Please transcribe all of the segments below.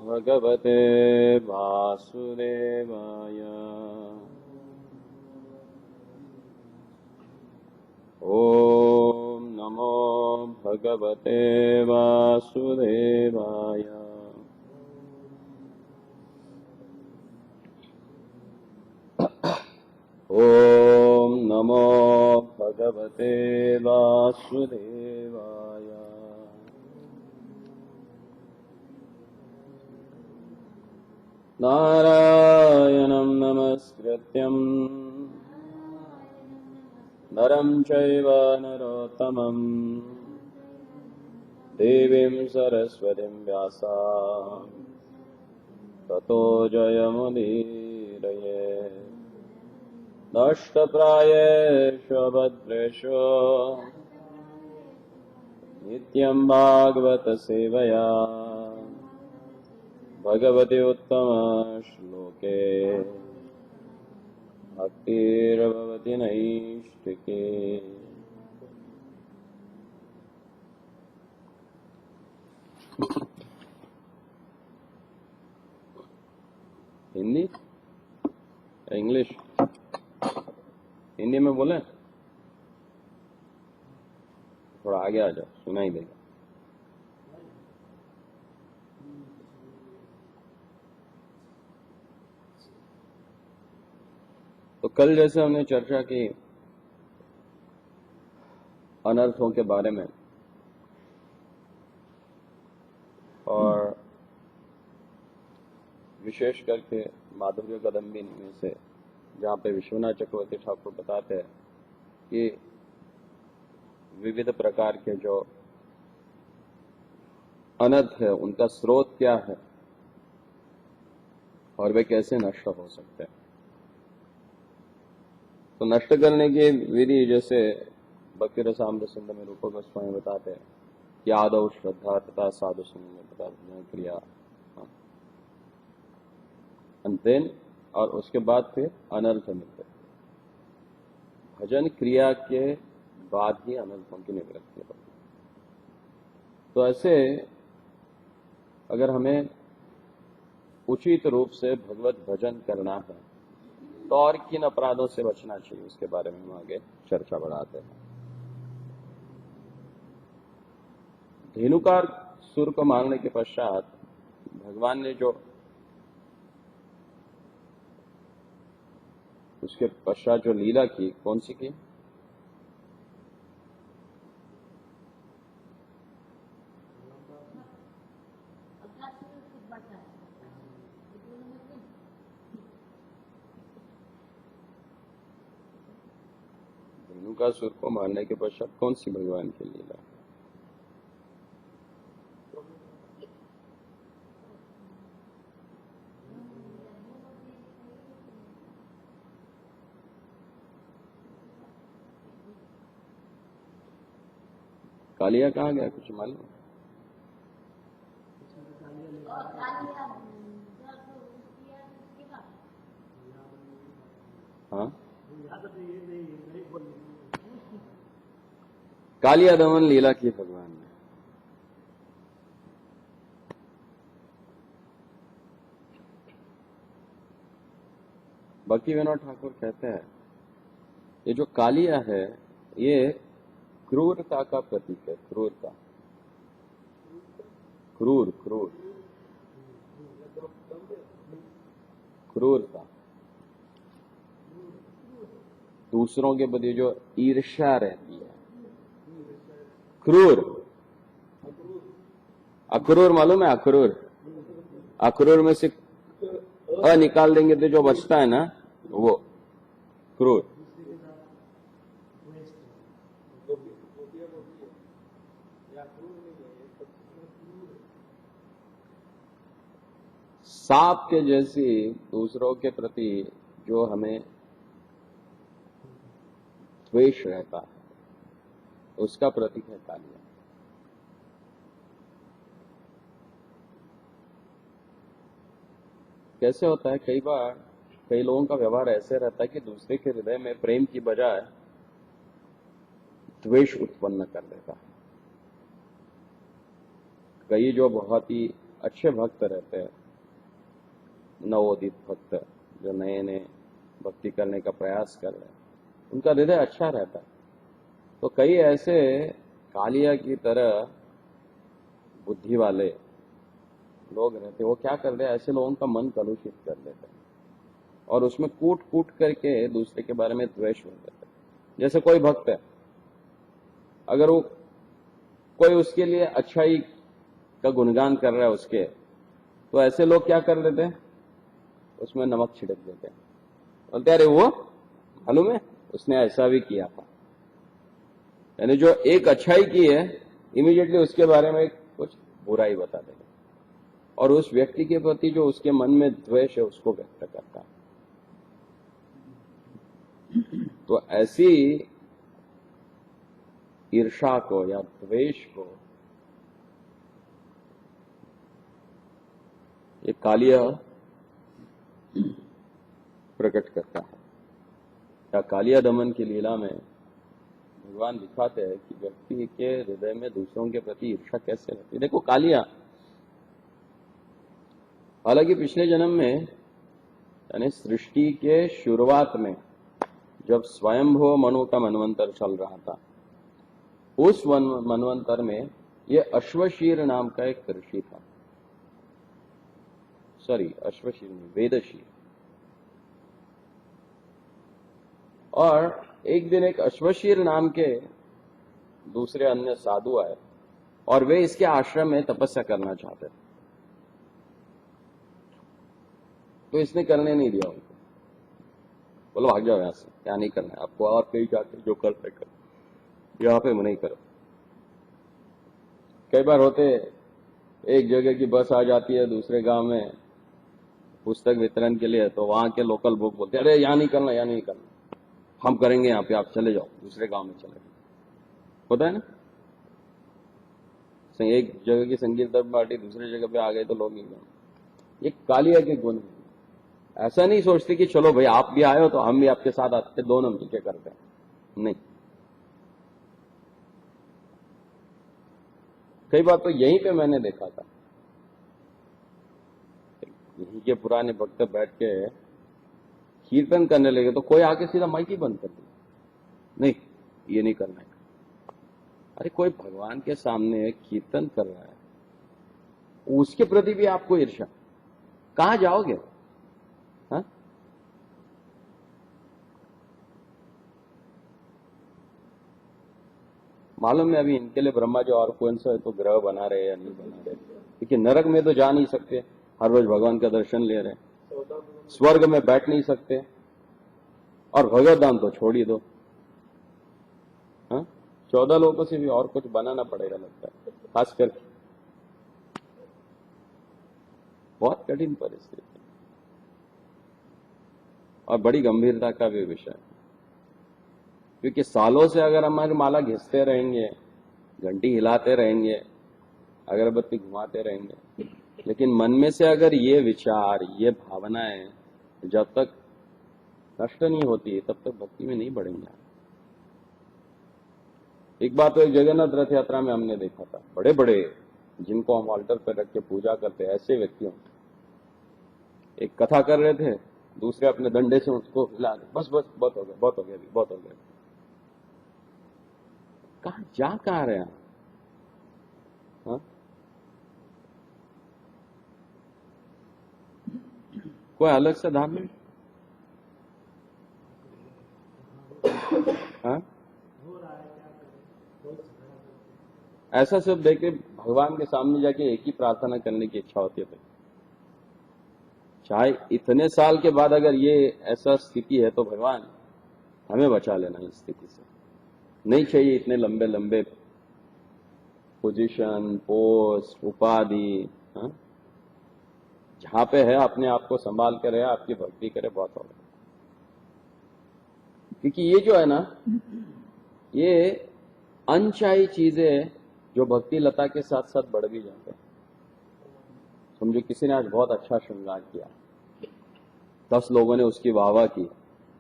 भगवते वासुदेवाय। ॐ नमो भगवते वासुदेवाय। ॐ नमो भगवते वासुदेवाय। नारायणं नमस्कृत्यं नरं चैव नरोत्तमं देवीं सरस्वतीं व्यासं ततो जयमुदीरये। नष्टप्रायेषु भद्रेषु नित्यं भागवत सेवया भगवति उत्तम श्लोके भक्तिर्भवति नैष्टिके। हिंदी इंग्लिश? हिंदी में बोले, थोड़ा आगे आ जाओ, सुनाई देगा। तो कल जैसे हमने चर्चा की अनर्थों के बारे में, और विशेष करके माधुर्य कदम्बिनी में से, जहाँ पे विश्वनाथ चक्रवर्ती ठाकुर बताते हैं कि विविध प्रकार के जो अनर्थ है उनका स्रोत क्या है और वे कैसे नष्ट हो सकते हैं। तो नष्ट करने की विधि जैसे भक्ति रसामृत सिंध में रूप गोस्वामी बताते हैं कि आदौ श्रद्धा तथा साधु संग तथा क्रिया, देन और उसके बाद फिर अनर्थ मिलते। भजन क्रिया के बाद ही अनर्थों की निवृत्ति होती। तो ऐसे अगर हमें उचित रूप से भगवत भजन करना है तो और किन अपराधों से बचना चाहिए, उसके बारे में हम आगे चर्चा बढ़ाते हैं। धेनुकार सुर को मारने के पश्चात भगवान ने जो उसके पश्चात जो लीला की, कौन सी की? धेनुकासुर को मारने के पश्चात कौन सी भगवान की लीला? कालिया कहाँ गया, कुछ मालूम? हाँ, कालिया दमन लीला की भगवान ने। भक्ति विनोद ठाकुर कहते हैं ये जो कालिया है ये क्रूरता का प्रतीक है। क्रूरता, क्रूर क्रूर क्रूरता, दूसरों के प्रति जो ईर्ष्या रहती है। क्रूर, अक्रूर मालूम है? अक्रूर, अक्रूर में से अ निकाल देंगे तो जो बचता है ना वो क्रूर। सांप के जैसी दूसरों के प्रति जो हमें द्वेष रहता है उसका प्रतीक है कालिया। कैसे होता है, कई बार कई लोगों का व्यवहार ऐसे रहता है कि दूसरे के हृदय में प्रेम की बजाय द्वेष उत्पन्न कर देता है। कई जो बहुत ही अच्छे भक्त रहते हैं, नवोदित भक्त जो नए नए भक्ति करने का प्रयास कर रहे हैं, उनका हृदय अच्छा रहता है। तो कई ऐसे कालिया की तरह बुद्धि वाले लोग रहते, वो क्या करते हैं, ऐसे लोगों का मन कलुषित कर देते हैं और उसमें कूट कूट करके दूसरे के बारे में द्वेष हो देते हैं। जैसे कोई भक्त है, अगर वो कोई उसके लिए अच्छाई का गुणगान कर रहा है उसके, तो ऐसे लोग क्या कर देते हैं, उसमें नमक छिड़क देते हैं, बोलते हैं अरे वो मालूम है उसने ऐसा भी किया था। यानी जो एक अच्छाई की है, इमीडिएटली उसके बारे में कुछ बुराई बता देगा और उस व्यक्ति के प्रति जो उसके मन में द्वेष है उसको व्यक्त करता है। तो ऐसी ईर्षा को या द्वेष को ये कालिया प्रकट करता है। या कालिया दमन की लीला में भगवान दिखाते हैं कि व्यक्ति के हृदय में दूसरों के प्रति ईर्षा कैसे रहती है। देखो कालिया, हालांकि पिछले जन्म में यानी सृष्टि के शुरुआत में जब स्वयंभू मनु का मनवंतर चल रहा था, उस मनवंतर में ये अश्वशीर नाम का एक ऋषि था। सॉरी, अश्वशीर नहीं, वेदशीर। और एक दिन एक अश्वशीर नाम के दूसरे अन्य साधु आए और वे इसके आश्रम में तपस्या करना चाहते थे, तो इसने करने नहीं दिया उनको। बोलो भाग जाओ यहां से, क्या नहीं करना है आपको, और कहीं जाकर जो करते करो, यहां पे नहीं करो। कई बार होते, एक जगह की बस आ जाती है दूसरे गांव में पुस्तक वितरण के लिए, तो वहां के लोकल लोग बोलते अरे यहाँ नहीं करना, यहाँ नहीं करना, हम करेंगे यहाँ पे, आप चले जाओ दूसरे गांव में चले जाओ। होता है ना, एक जगह की संकीर्तन पार्टी दूसरी जगह पे आ गए तो लोग ये कालिया के गुण है। ऐसा नहीं सोचते कि चलो भाई आप भी आए हो तो हम भी आपके साथ आते, दोनों मिलकर करते हैं, नहीं। कई बार तो यहीं पे मैंने देखा था, यहीं के पुराने भक्त बैठ के कीर्तन करने लगे तो कोई आके सीधा माइक ही बंद कर दिया, नहीं ये नहीं करना है। अरे कोई भगवान के सामने कीर्तन कर रहा है, उसके प्रति भी आपको ईर्ष्या, कहां जाओगे? हाँ, मालूम है अभी इनके लिए ब्रह्मा जो और कौन सा है तो ग्रह बना रहे या नहीं बना रहे, क्योंकि नरक में तो जा नहीं सकते, हर रोज भगवान का दर्शन ले रहे, स्वर्ग में बैठ नहीं सकते, और भगवत धाम तो छोड़ ही दो। हाँ, 14 लोगों से भी और कुछ बनाना पड़ेगा लगता है, खास करके बहुत कठिन परिस्थिति और बड़ी गंभीरता का भी विषय है, क्योंकि सालों से अगर हमारी माला घिसते रहेंगे, घंटी हिलाते रहेंगे, अगरबत्ती घुमाते रहेंगे, लेकिन मन में से अगर ये विचार, ये भावनाएं जब तक नष्ट नहीं होती तब तक भक्ति में नहीं बढ़ेंगे। एक बार तो एक जगन्नाथ रथ यात्रा में हमने देखा था, बड़े बड़े जिनको हम ऑल्टर पर रख के पूजा करते हैं ऐसे व्यक्तियों, एक कथा कर रहे थे, दूसरे अपने डंडे से उसको हिला रहे, बस बस बहुत हो गया, बहुत हो गया, बहुत हो गया। कहां रहे हैं? हाँ? कोई अलग से धार्मिक, हाँ, ऐसा सब देख के भगवान के सामने जाके एक ही प्रार्थना करने की इच्छा होती है। चाहे इतने साल के बाद अगर ये ऐसा स्थिति है तो भगवान हमें बचा लेना इस स्थिति से, नहीं चाहिए इतने लंबे लंबे पोजीशन, पोस्ट, उपाधि। हाँ? जहां पे है अपने आप को संभाल कर रहे, आपकी भक्ति करे, बहुत होगा। क्योंकि ये जो है ना, ये अनचाही चीजें जो भक्ति लता के साथ साथ बढ़ भी जाते हैं। समझो किसी ने आज बहुत अच्छा श्रृंगार किया, 10 लोगों ने उसकी वाहवाह की,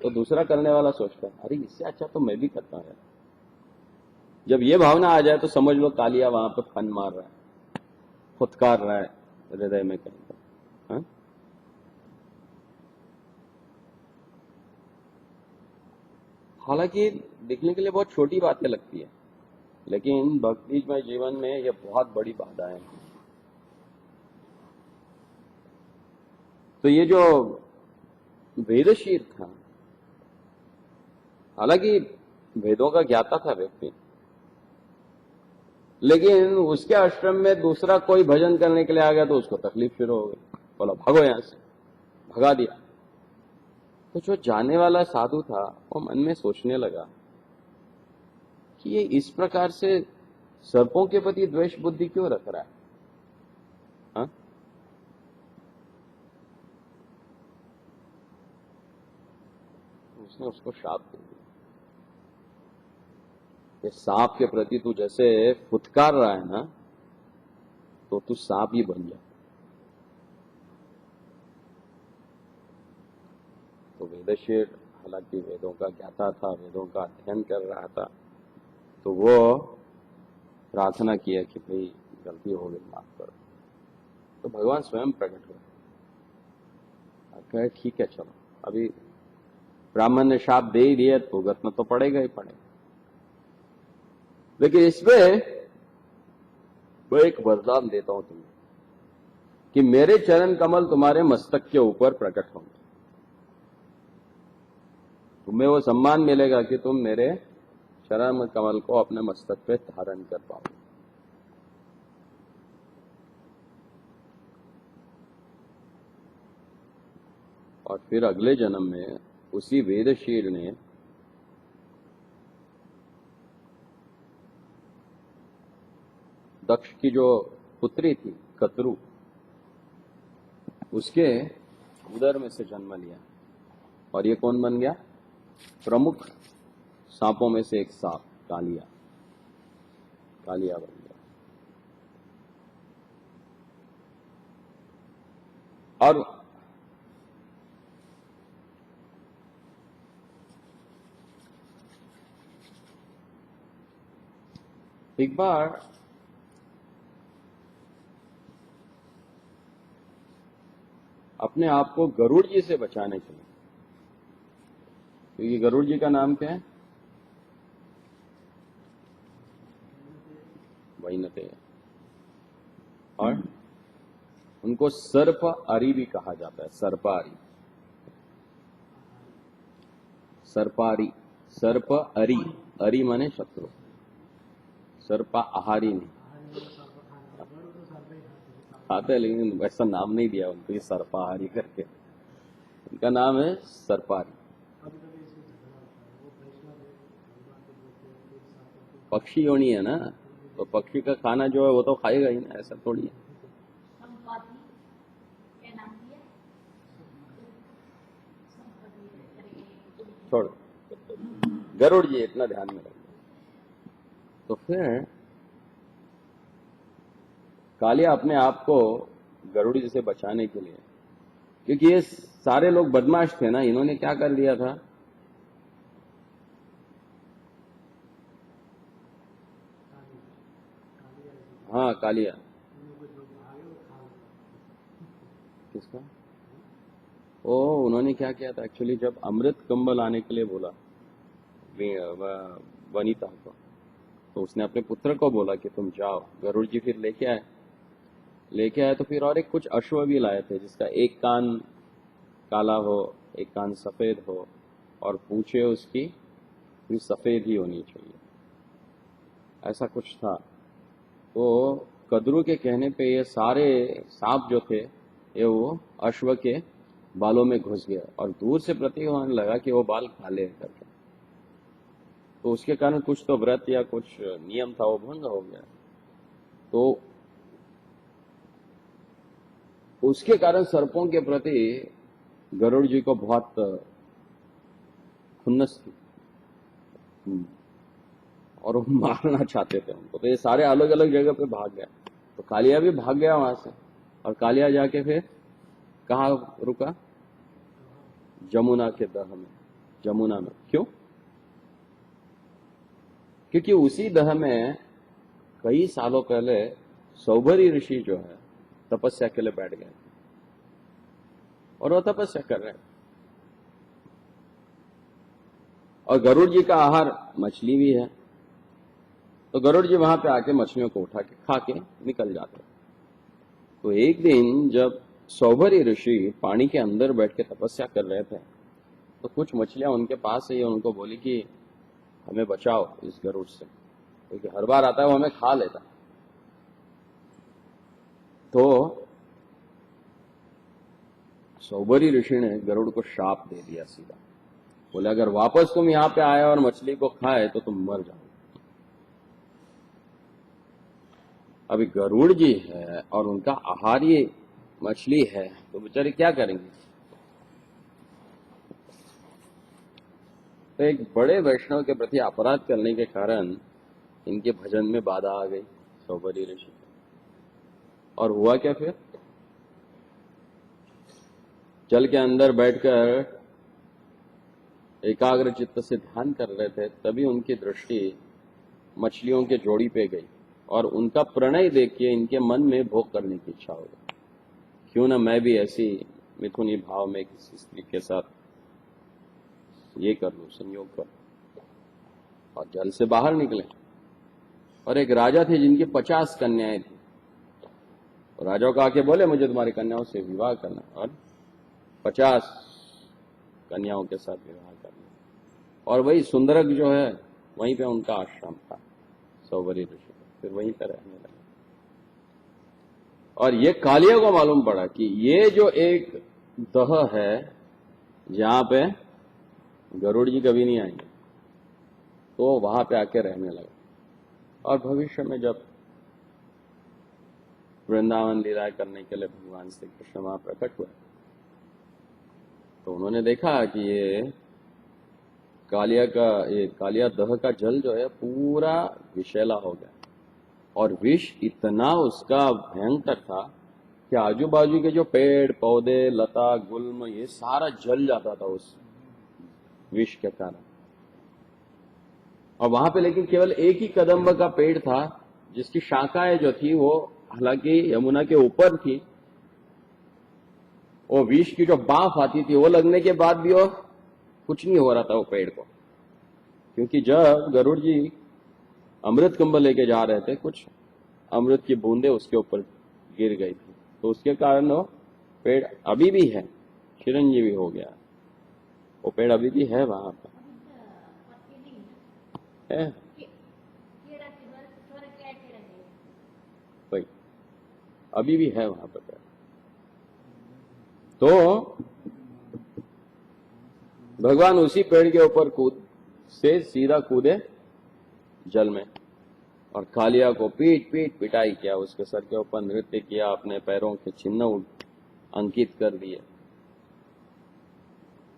तो दूसरा करने वाला सोचता है अरे इससे अच्छा तो मैं भी करता हूं। जब ये भावना आ जाए तो समझ लो कालिया वहां पे फन मार रहा है, फुतकार रहा है, हृदय में कहीं। हाँ? हालांकि दिखने के लिए बहुत छोटी बातें लगती है, लेकिन भक्तिमय जीवन में यह बहुत बड़ी बाधाएं हैं। तो ये जो वेदशीर था, हालांकि वेदों का ज्ञाता था व्यक्ति, लेकिन उसके आश्रम में दूसरा कोई भजन करने के लिए आ गया तो उसको तकलीफ शुरू हो गई, बोला भागो यहां से, भगा दिया। तो जो जाने वाला साधु था वो मन में सोचने लगा कि ये इस प्रकार से सर्पों के प्रति द्वेष बुद्धि क्यों रख रहा है? हाँ? उसने उसको शाप दे दिया कि सांप के प्रति तू जैसे फुतकार रहा है ना, तो तू सांप ही बन जा। तो वेदशीर हालांकि वेदों का ज्ञाता था, वेदों का अध्ययन कर रहा था, तो वो प्रार्थना किया कि भाई गलती हो गई, माफ करो। तो भगवान स्वयं प्रकट हुए, कहे ठीक है चलो, अभी ब्राह्मण ने शाप दे ही दिया तो भुगतना तो पड़ेगा ही पड़ेगा, लेकिन इसमें मैं एक वरदान देता हूं तुम्हें कि मेरे चरण कमल तुम्हारे मस्तक के ऊपर प्रकट होंगे, तुम्हें वो सम्मान मिलेगा कि तुम मेरे चरण कमल को अपने मस्तक पे धारण कर पाओगे। और फिर अगले जन्म में उसी वेदशीर ने दक्ष की जो पुत्री थी कतरु, उसके उदर में से जन्म लिया, और ये कौन बन गया? प्रमुख सांपों में से एक सांप, कालिया। कालिया बन गया। और एक बार अपने आप को गरुड़ जी से बचाने के लिए, क्योंकि गरुड़ जी का नाम क्या है? वैनतेय, और उनको सर्प अरि भी कहा जाता है। सर्पारी, सर्पारी, सर्प अरि, अरि माने शत्रु, सर्पा आहारी नहीं खाते, लेकिन वैसा नाम नहीं दिया उनको, ये सर्पाहारी करके, उनका नाम है सर्पारी। पक्षी योनि है ना, तो पक्षी का खाना जो है वो तो खाएगा ही ना, ऐसा थोड़ी है। छोड़, गरुड़ जी इतना ध्यान में रखिए। तो फिर कालिया अपने आप को गरुड़ जी से बचाने के लिए, क्योंकि ये सारे लोग बदमाश थे ना, इन्होंने क्या कर लिया था, हाँ कालिया, किसका? ओ, उन्होंने क्या किया था एक्चुअली, जब अमृत कंबल आने के लिए बोला वनिता को, तो उसने अपने पुत्र को बोला कि तुम जाओ। गरुड़ जी फिर लेके आए तो फिर और एक कुछ अश्व भी लाए थे, जिसका एक कान काला हो, एक कान सफेद हो, और पूछे उसकी भी सफेद ही होनी चाहिए, ऐसा कुछ था। तो कद्रू के कहने पे ये सारे सांप जो थे ये वो अश्व के बालों में घुस गया, और दूर से प्रतीत होने लगा कि वो बाल काले करके, तो उसके कारण कुछ तो व्रत या कुछ नियम था वो भंग हो गया। तो उसके कारण सर्पों के प्रति गरुड़ जी को बहुत खुन्नस थी, और वो मारना चाहते थे उनको। तो ये सारे अलग अलग जगह पे भाग गया, तो कालिया भी भाग गया वहां से, और कालिया जाके फिर कहाँ रुका? जमुना के दह में, जमुना में। क्यों? क्योंकि उसी दह में कई सालों पहले सौभरी ऋषि जो है तपस्या के लिए बैठ गए और वो तपस्या कर रहे हैं। और गरुड़ जी का आहार मछली भी है, तो गरुड़ जी वहां पे आके मछलियों को उठा के खा के निकल जाते हैं। तो एक दिन जब सौभरी ऋषि पानी के अंदर बैठ के तपस्या कर रहे थे, तो कुछ मछलियां उनके पास आई, उनको बोली कि हमें बचाओ इस गरुड़ से, क्योंकि हर बार आता है वो हमें खा लेता। तो सौभरी ऋषि ने गरुड़ को शाप दे दिया सीधा, बोले अगर वापस तुम यहां पे आए और मछली को खाए तो तुम मर जाओ। अभी गरुड़ जी है और उनका आहार ये मछली है, तो बेचारे क्या करेंगे। तो एक बड़े वैष्णव के प्रति अपराध करने के कारण इनके भजन में बाधा आ गई सौभरी ऋषि। और हुआ क्या फिर, जल के अंदर बैठकर एकाग्र चित्त से ध्यान कर रहे थे, तभी उनकी दृष्टि मछलियों के जोड़ी पे गई और उनका प्रणय देखिए इनके मन में भोग करने की इच्छा हो गई। क्यों ना मैं भी ऐसी मिथुनी भाव में किसी स्त्री के साथ ये कर लूं, संयोग कर। और जल से बाहर निकले और एक राजा थे जिनकी 50 कन्याएं थी। तो राजा को आके बोले मुझे तुम्हारी कन्याओं से विवाह करना, और 50 कन्याओं के साथ विवाह करना। और वही सुंदरक जो है वहीं पे उनका आश्रम था सौभरी ऋषि, फिर वहीं पर रहने लगे। और ये कालिया को मालूम पड़ा कि ये जो एक दह है जहां पे गरुड़ जी कभी नहीं आएंगे, तो वहां पे आके रहने लगा। और भविष्य में जब वृंदावन लीला करने के लिए भगवान श्री कृष्ण वहां प्रकट हुए, तो उन्होंने देखा कि ये कालिया दह का जल जो है पूरा विषैला हो गया, और विष इतना उसका भयंकर था कि आजू बाजू के जो पेड़ पौधे लता गुल्म ये सारा जल जाता था उस विष के कारण। और वहां पे लेकिन केवल एक ही कदम्ब का पेड़ था जिसकी शाखाएं जो थी वो हालांकि यमुना के ऊपर थी। वो विष की जो बाफ आती थी वो लगने के बाद भी वो कुछ नहीं हो रहा था वो पेड़ को, क्योंकि जब गरुड़ जी अमृत कुंभ लेके जा रहे थे, कुछ अमृत की बूंदे उसके ऊपर गिर गई थी, तो उसके कारण वो पेड़ अभी भी है, चिरंजीवी हो गया। वो पेड़ अभी भी है वहां पर है, भाई अभी भी है वहां पर पेड़। तो भगवान उसी पेड़ के ऊपर सीधा कूदे जल में, और कालिया को पिटाई किया, उसके सर के ऊपर नृत्य किया, अपने पैरों के चिन्ह अंकित कर दिए।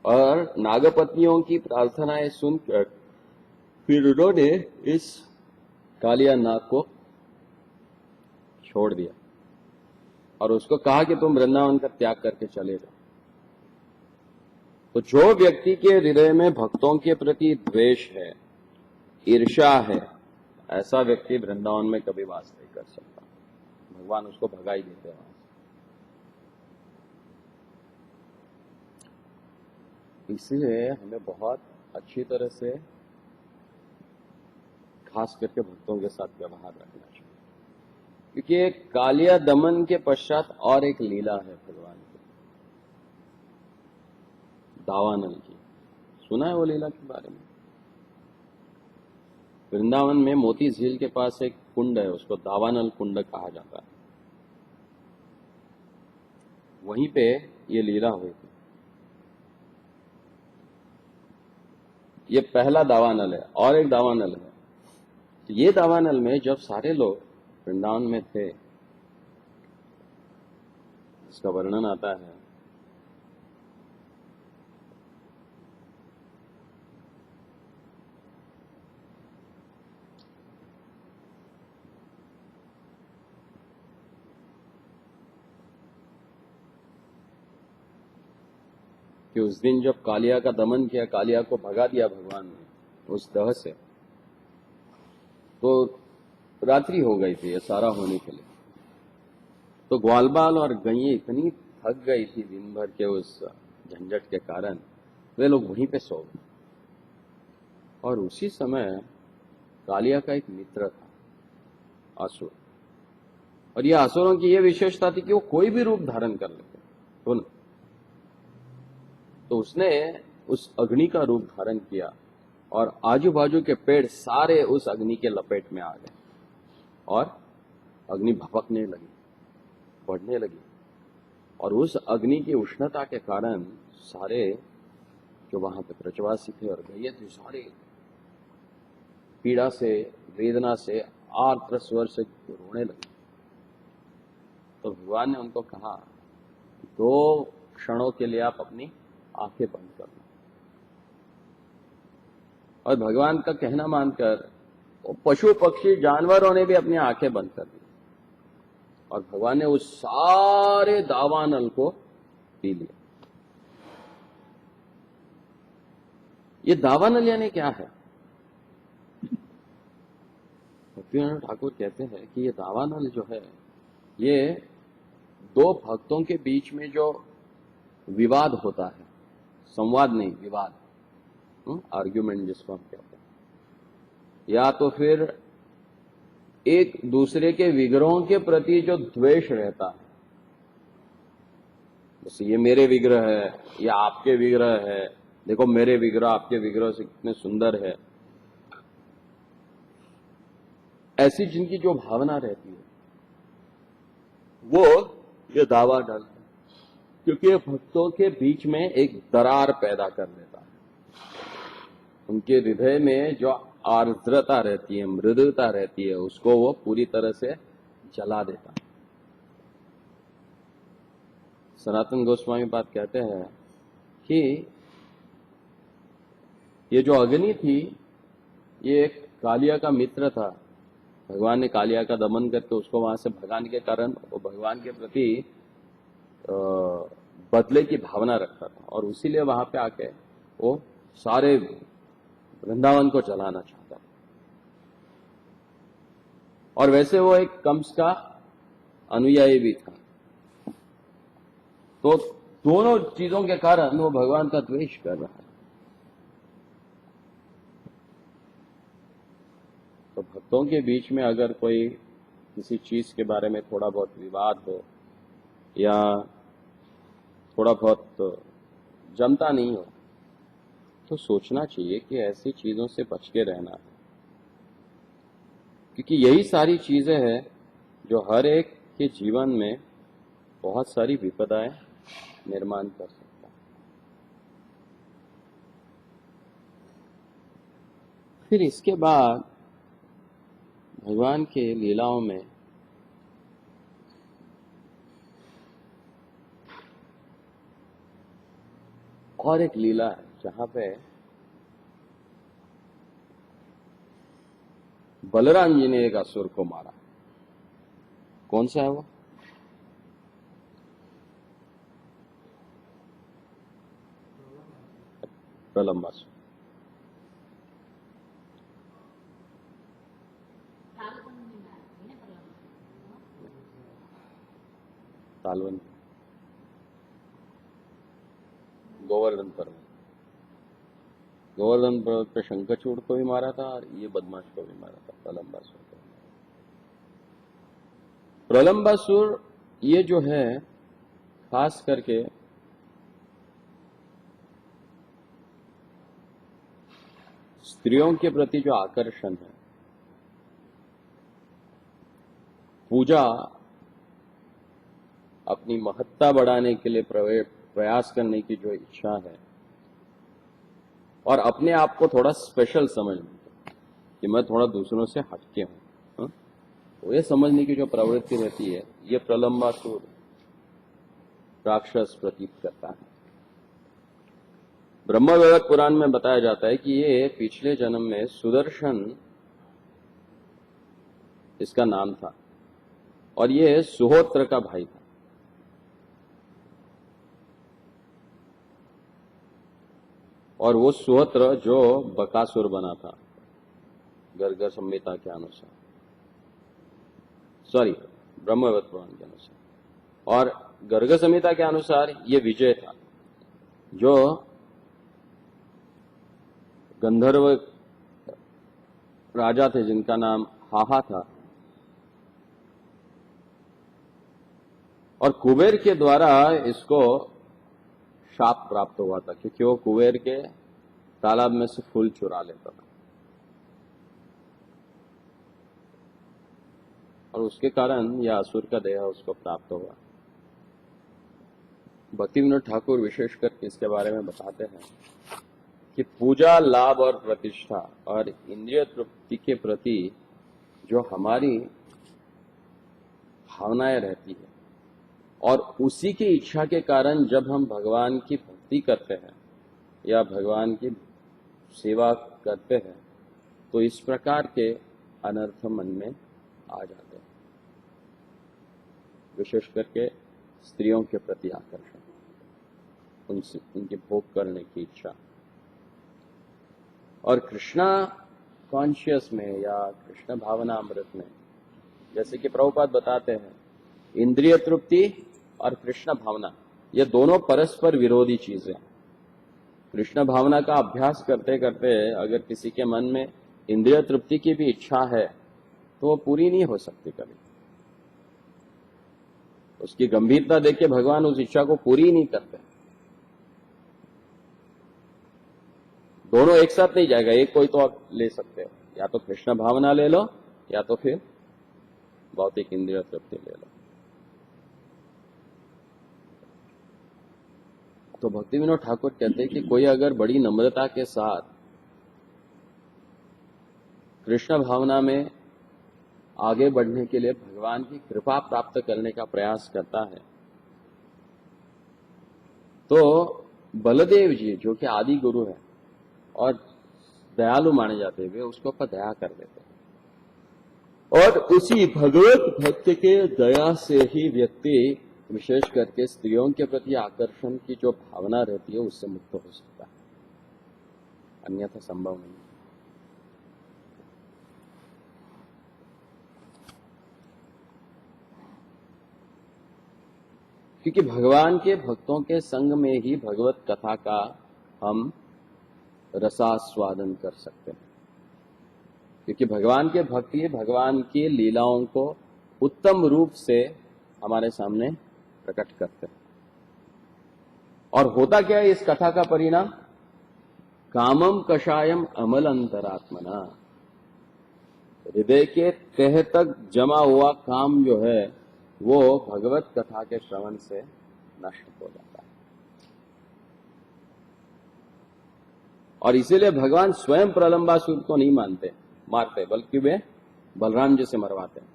और नागपत्नियों की प्रार्थनाएं सुनकर फिर उन्होंने इस कालिया नाग को छोड़ दिया और उसको कहा कि तुम वृंदावन का त्याग करके चले जाओ। तो जो व्यक्ति के हृदय में भक्तों के प्रति द्वेष है, ईर्ष्या है, ऐसा व्यक्ति वृंदावन में कभी वास नहीं कर सकता। भगवान उसको भगा ही देते हैं। इसलिए हमें बहुत अच्छी तरह से खास करके भक्तों के साथ व्यवहार रखना चाहिए, क्योंकि एक कालिया दमन के पश्चात और एक लीला है भगवान की, दावानल की। सुना है वो लीला के बारे में? वृंदावन में मोती झील के पास एक कुंड है, उसको दावानल कुंड कहा जाता है। वहीं पे ये लीला हुई थी। ये पहला दावानल है, और एक दावानल है। तो ये दावानल में जब सारे लोग वृंदावन में थे, इसका वर्णन आता है कि उस दिन जब कालिया का दमन किया, कालिया को भगा दिया भगवान ने उस दह से, तो रात्रि हो गई थी ये सारा होने के लिए। तो ग्वालबाल और गैये इतनी थक गई थी दिन भर के उस झंझट के कारण, वे लोग वहीं पे सो गए। और उसी समय कालिया का एक मित्र था, असुर। और यह असुरों की यह विशेषता थी कि वो कोई भी रूप धारण कर लेते। तो उसने उस अग्नि का रूप धारण किया और आजू बाजू के पेड़ सारे उस अग्नि के लपेट में आ गए और अग्नि भभकने लगी, बढ़ने लगी। और उस अग्नि की उष्णता के कारण सारे जो वहां पे ब्रजवासी थे और गैये थे, सारे पीड़ा से, वेदना से, आर्द्र स्वर से रोने लगे। तो भगवान ने उनको कहा, 2 क्षणों के लिए आप अपनी आंखें बंद कर लो। और भगवान का कहना मानकर वो पशु पक्षी जानवरों ने भी अपनी आंखें बंद कर दी और भगवान ने उस सारे दावानल को पी लिया। ये दावानल यानी क्या है? भक्तिविनोद ठाकुर कहते हैं कि ये दावानल जो है, ये 2 भक्तों के बीच में जो विवाद होता है, संवाद नहीं, विवाद, आर्ग्यूमेंट जिसको हम कहते हैं, या तो फिर एक दूसरे के विग्रहों के प्रति जो द्वेष रहता है, जैसे ये मेरे विग्रह है, ये आपके विग्रह है, देखो मेरे विग्रह आपके विग्रह से कितने सुंदर है, ऐसी जिनकी जो भावना रहती है, वो ये दावानल है। क्योंकि ये भक्तों के बीच में एक दरार पैदा कर देता है। उनके हृदय में जो आर्द्रता रहती है, मृदुता रहती है, उसको वो पूरी तरह से जला देता है। सनातन गोस्वामी बात कहते हैं कि ये जो अग्नि थी, ये एक कालिया का मित्र था। भगवान ने कालिया का दमन करके उसको वहां से भगाने के कारण वो भगवान के प्रति बदले की भावना रखता था और उसीलिए वहां पे आके वो सारे वृंदावन को जलाना चाहता था। और वैसे वो एक कंस का अनुयायी भी था। तो दोनों चीजों के कारण वो भगवान का द्वेष कर रहा है। तो भक्तों के बीच में अगर कोई किसी चीज के बारे में थोड़ा बहुत विवाद हो या थोड़ा बहुत जमता नहीं हो, तो सोचना चाहिए कि ऐसी चीजों से बच के रहना है। क्योंकि यही सारी चीजें हैं जो हर एक के जीवन में बहुत सारी विपदाएं निर्माण कर सकता है। फिर इसके बाद भगवान के लीलाओं में और एक लीला है जहां पे बलराम जी ने एक असुर को मारा। कौन सा है वो? प्रलंबासुर। सालवन, गोवर्धन पर्वत। गोवर्धन पर्वत पे शंखचूड़ को भी मारा था और ये बदमाश को भी मारा था, प्रलंबासुर को। प्रलंबासुर ये जो है खास करके स्त्रियों के प्रति जो आकर्षण है, पूजा अपनी महत्ता बढ़ाने के लिए प्रयास करने की जो इच्छा है और अपने आप को थोड़ा स्पेशल समझने कि मैं थोड़ा दूसरों से हटके हूं, तो ये समझने की जो प्रवृत्ति रहती है, ये प्रलंबासुर राक्षस प्रतीत करता है। ब्रह्मवैवर्त पुराण में बताया जाता है कि ये पिछले जन्म में सुदर्शन इसका नाम था और ये सुहोत्र का भाई था। और वो सुहोत्र जो बकासुर बना था गर्ग संहिता के अनुसार, सॉरी ब्रह्मवैवर्त पुराण के अनुसार। और गर्ग संहिता के अनुसार ये विजय था, जो गंधर्व राजा थे जिनका नाम हाहा था, और कुबेर के द्वारा इसको शाप प्राप्त हुआ था, क्योंकि वो कुबेर के तालाब में से फूल चुरा लेता था, और उसके कारण यह असुर का देह उसको प्राप्त हुआ। भक्तिविनोद ठाकुर विशेष करके इसके बारे में बताते हैं कि पूजा, लाभ और प्रतिष्ठा और इंद्रिय तृप्ति के प्रति जो हमारी भावनाएं रहती है, और उसी की इच्छा के कारण जब हम भगवान की भक्ति करते हैं या भगवान की सेवा करते हैं, तो इस प्रकार के अनर्थ मन में आ जाते हैं, विशेष करके स्त्रियों के प्रति आकर्षण, उनसे उनके भोग करने की इच्छा। और कृष्णा कॉन्शियस में या कृष्ण भावना अमृत में, जैसे कि प्रभुपाद बताते हैं, इंद्रिय तृप्ति और कृष्ण भावना ये दोनों परस्पर विरोधी चीजें। कृष्ण भावना का अभ्यास करते करते अगर किसी के मन में इंद्रिय तृप्ति की भी इच्छा है तो वो पूरी नहीं हो सकती कभी। उसकी गंभीरता देख के भगवान उस इच्छा को पूरी नहीं करते। दोनों एक साथ नहीं जाएगा, एक कोई तो आप ले सकते हो, या तो कृष्ण भावना ले लो या तो फिर भौतिक इंद्रिय तृप्ति ले लो। तो भक्तिविनोद ठाकुर कहते हैं कि कोई अगर बड़ी नम्रता के साथ कृष्ण भावना में आगे बढ़ने के लिए भगवान की कृपा प्राप्त करने का प्रयास करता है, तो बलदेव जी जो कि आदि गुरु है और दयालु माने जाते हैं, वे उसके ऊपर दया कर देते हैं, और उसी भगवत भक्त के दया से ही व्यक्ति विशेष करके स्त्रियों के प्रति आकर्षण की जो भावना रहती है उससे मुक्त हो सकता है, अन्यथा संभव नहीं। क्योंकि भगवान के भक्तों के संग में ही भगवत कथा का हम रसास्वादन कर सकते हैं, क्योंकि भगवान के भक्ति भगवान की लीलाओं को उत्तम रूप से हमारे सामने प्रकट करते हैं। और होता क्या है इस कथा का परिणाम? कामम कषायम अमल अंतरात्मना, हृदय के तह तक जमा हुआ काम जो है वो भगवत कथा के श्रवण से नष्ट हो जाता है। और इसीलिए भगवान स्वयं प्रलंबासुर को नहीं मारते, बल्कि वे बलराम जी से मरवाते हैं।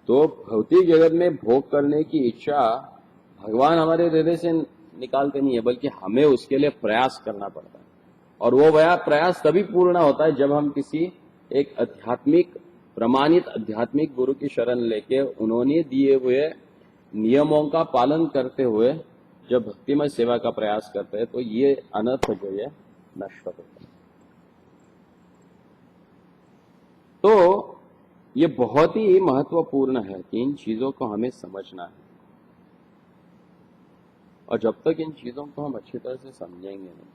तो भौतिक जगत में भोग करने की इच्छा भगवान हमारे हृदय से निकालते नहीं है, बल्कि हमें उसके लिए प्रयास करना पड़ता है। और वो प्रयास तभी पूर्ण होता है जब हम किसी एक प्रमाणित आध्यात्मिक गुरु की शरण लेके उन्होंने दिए हुए नियमों का पालन करते हुए जब भक्तिमय सेवा का प्रयास करते हैं, तो ये अनर्थ जो है नष्ट होता है। तो ये बहुत ही महत्वपूर्ण है कि इन चीजों को हमें समझना है, और जब तक इन चीजों को हम अच्छी तरह से समझेंगे नहीं,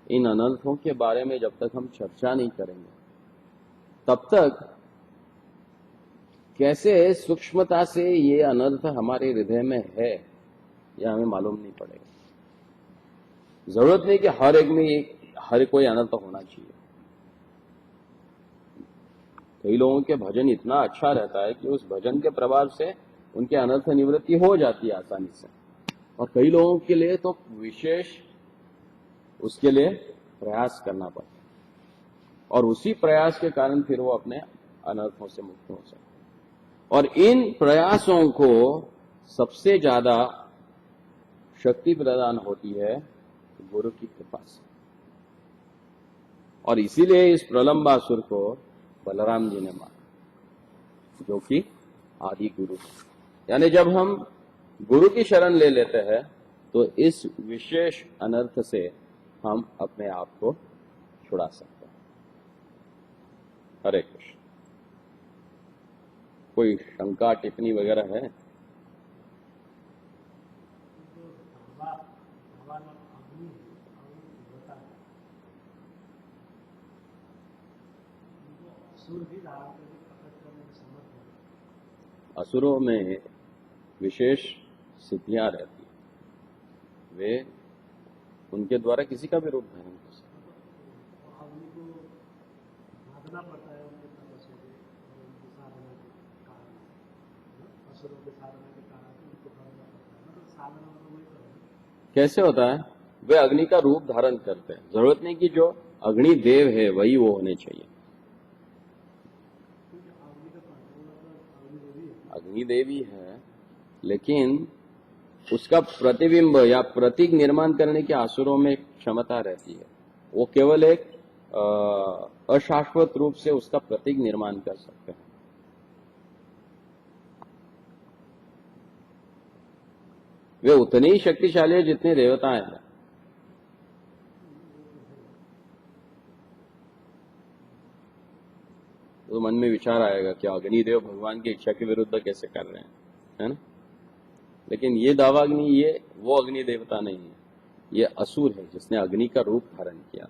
इन अनर्थों के बारे में जब तक हम चर्चा नहीं करेंगे, तब तक कैसे सूक्ष्मता से ये अनर्थ हमारे हृदय में है यह हमें मालूम नहीं पड़ेगा। जरूरत नहीं कि हर एक में हर कोई अनर्थ होना चाहिए। कई लोगों के भजन इतना अच्छा रहता है कि उस भजन के प्रभाव से उनके अनर्थ निवृत्ति हो जाती है आसानी से, और कई लोगों के लिए तो विशेष उसके लिए प्रयास करना पड़ता है, और उसी प्रयास के कारण फिर वो अपने अनर्थों से मुक्त हो सकते हैं। और इन प्रयासों को सबसे ज्यादा शक्ति प्रदान होती है गुरु की कृपा से, और इसीलिए इस प्रलंबासुर को बलराम जी ने मारा, जो कि आदि गुरु है। यानी जब हम गुरु की शरण ले लेते हैं तो इस विशेष अनर्थ से हम अपने आप को छुड़ा सकते हैं। हरे कृष्ण। कोई शंका टिप्पणी वगैरह है? असुरों में विशेष सिद्धियां रहती हैं, वे उनके द्वारा किसी का भी रूप धारण कर सकते हैं। कैसे होता है? वे अग्नि का रूप धारण करते हैं। जरूरत नहीं कि जो अग्नि देव है वही वो होने चाहिए। अग्निदेवी है, लेकिन उसका प्रतिबिंब या प्रतीक निर्माण करने की असुरों में क्षमता रहती है। वो केवल एक अशाश्वत रूप से उसका प्रतीक निर्माण कर सकते हैं। वे उतने ही शक्तिशाली है जितने देवताएं हैं। तो मन में विचार आएगा कि अग्निदेव भगवान की इच्छा के विरुद्ध कैसे कर रहे हैं, है ना? लेकिन ये दावाग्नि, ये वो अग्नि देवता नहीं है, ये असुर है जिसने अग्नि का रूप धारण किया।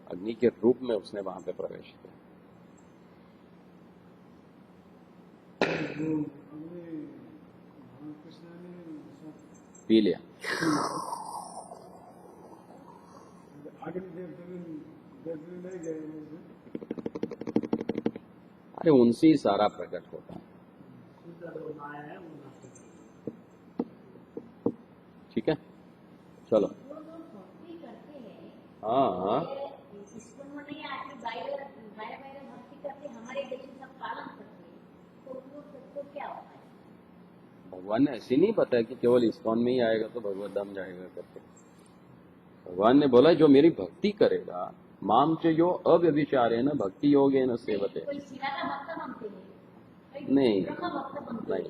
अग्नि के रूप में उसने वहां पे प्रवेश किया। पी लिया। अरे उनसे ही सारा प्रकट होता है। ठीक है, चलो। हाँ हाँ, भगवान ने ऐसे नहीं बताया कि केवल इस्कॉन में ही आएगा तो भगवत धाम जाएगा करके। भगवान ने बोला जो मेरी भक्ति करेगा, माम च यो अव्यभिचारे न भक्ति योगे न सेवते। नहीं नहीं,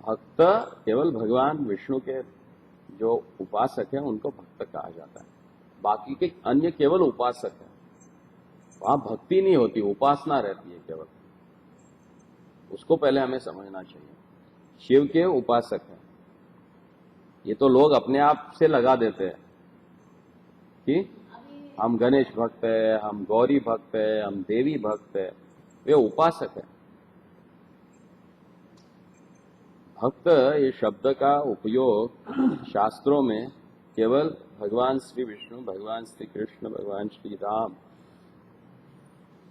भक्त केवल भगवान विष्णु के जो उपासक है उनको भक्त कहा जाता है। बाकी के अन्य केवल उपासक है। वहां भक्ति नहीं होती, उपासना रहती है केवल। उसको पहले हमें समझना चाहिए। शिव के उपासक है। ये तो लोग अपने आप से लगा देते हैं कि हम गणेश भक्त है, हम गौरी भक्त है, हम देवी भक्त है। वे उपासक है। भक्त ये शब्द का उपयोग शास्त्रों में केवल भगवान श्री विष्णु, भगवान श्री कृष्ण, भगवान श्री राम,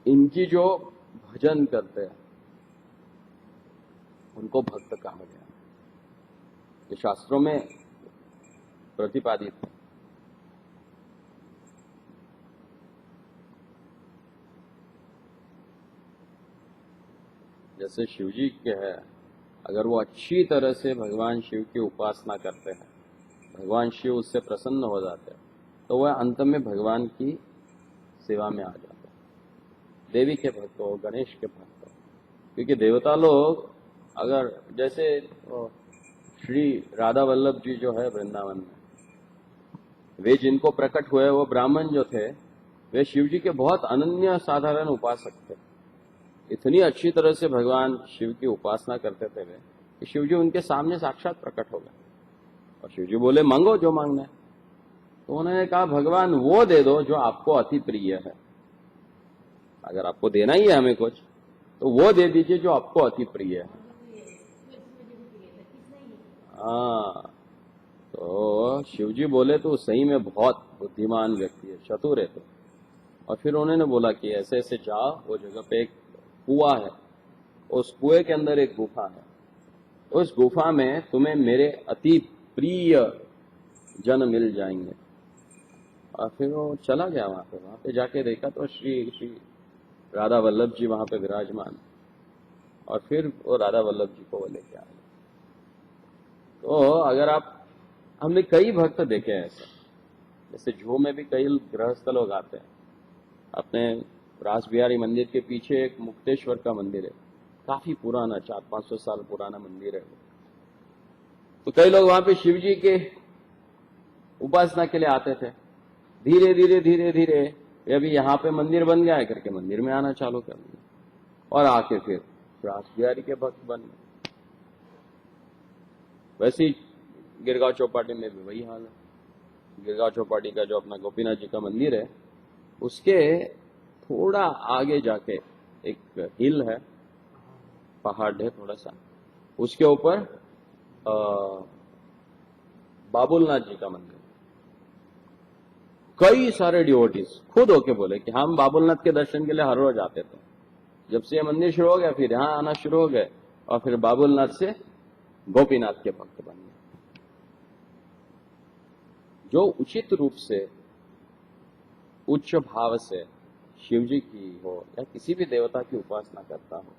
इनकी जो भजन करते हैं उनको भक्त कहा गया। ये शास्त्रों में प्रतिपादित है। जैसे शिवजी के है, अगर वो अच्छी तरह से भगवान शिव की उपासना करते हैं, भगवान शिव उससे प्रसन्न हो जाते हैं, तो वह अंत में भगवान की सेवा में आ जाते हैं। देवी के भक्त हो, गणेश के भक्त हो, क्योंकि देवता लोग अगर जैसे श्री राधा वल्लभ जी जो है वृंदावन में, वे जिनको प्रकट हुए वो ब्राह्मण जो थे, वे शिव जी के बहुत अनन्य साधारण उपासक थे। इतनी अच्छी तरह से भगवान शिव की उपासना करते थे वे कि शिव जी उनके सामने साक्षात प्रकट हो गए। और शिव जी बोले मांगो जो मांगना है। तो उन्होंने कहा भगवान वो दे दो जो आपको अति प्रिय है। अगर आपको देना ही है हमें कुछ तो वो दे दीजिए जो आपको अति प्रिय है। हाँ, तो शिवजी बोले तो सही में बहुत बुद्धिमान व्यक्ति है, चतुर है। तो और फिर उन्होंने बोला कि ऐसे ऐसे जाओ, वो जगह पे एक कुआं है, उस कुएं के अंदर एक गुफा है, उस गुफा में तुम्हें मेरे अति प्रिय जन मिल जाएंगे। और फिर वो चला गया वहां पे जाके देखा तो श्री राधा वल्लभ जी वहां पे विराजमान। और फिर वो राधा वल्लभ जी को वो लेके आए। तो अगर आप, हमने कई भक्त देखे हैं ऐसे, जैसे जू में भी कई गृहस्थ लोग आते हैं। अपने रास बिहारी मंदिर के पीछे एक मुक्तेश्वर का मंदिर है, काफी पुराना, 400-500 साल पुराना मंदिर है। तो कई लोग वहां पे शिव जी के उपासना के लिए आते थे। धीरे धीरे धीरे धीरे अभी यहाँ पे मंदिर बन गया है करके मंदिर में आना चालू कर दिया। और आके फिर रास बिहारी के भक्त बन गए। वैसे ही गिरगांव चौपाटी में भी वही हाल है। गिरगांव चौपाटी का जो अपना गोपीनाथ जी का मंदिर है, उसके थोड़ा आगे जाके एक हिल है, पहाड़ है थोड़ा सा, उसके ऊपर बाबुलनाथ जी का मंदिर। कई सारे डिवोटीज खुद होके बोले कि हम बाबुलनाथ के दर्शन के लिए हर रोज आते थे। जब से ये मंदिर शुरू हो गया फिर यहां आना शुरू हो गए, और फिर बाबुलनाथ से गोपीनाथ के भक्त बन गए। जो उचित रूप से, उच्च भाव से शिव जी की हो या किसी भी देवता की उपासना करता हो,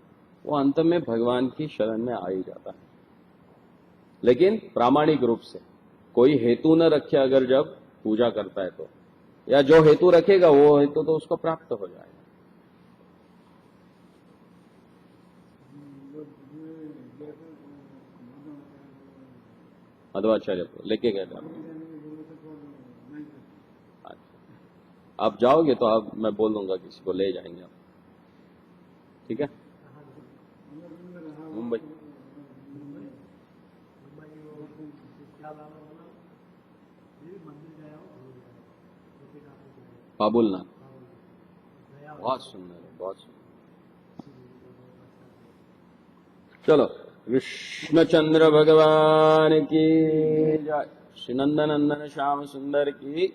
वो अंत में भगवान की शरण में आ ही जाता है। लेकिन प्रामाणिक रूप से, कोई हेतु न रखे अगर जब पूजा करता है तो, या जो हेतु रखेगा वो हेतु तो उसको प्राप्त हो जाएगा। मध्वाचार्य को लेके गए थे आप? अच्छा, आप जाओगे तो आप, मैं बोल दूंगा किसी को ले जाएंगे आप, ठीक है? मुंबई। बाबुलनाथ बहुत सुंदर है, बहुत सुंदर। चलो, कृष्णचंद्र भगवान की जय, श्री नंदन नंदन श्याम सुंदर की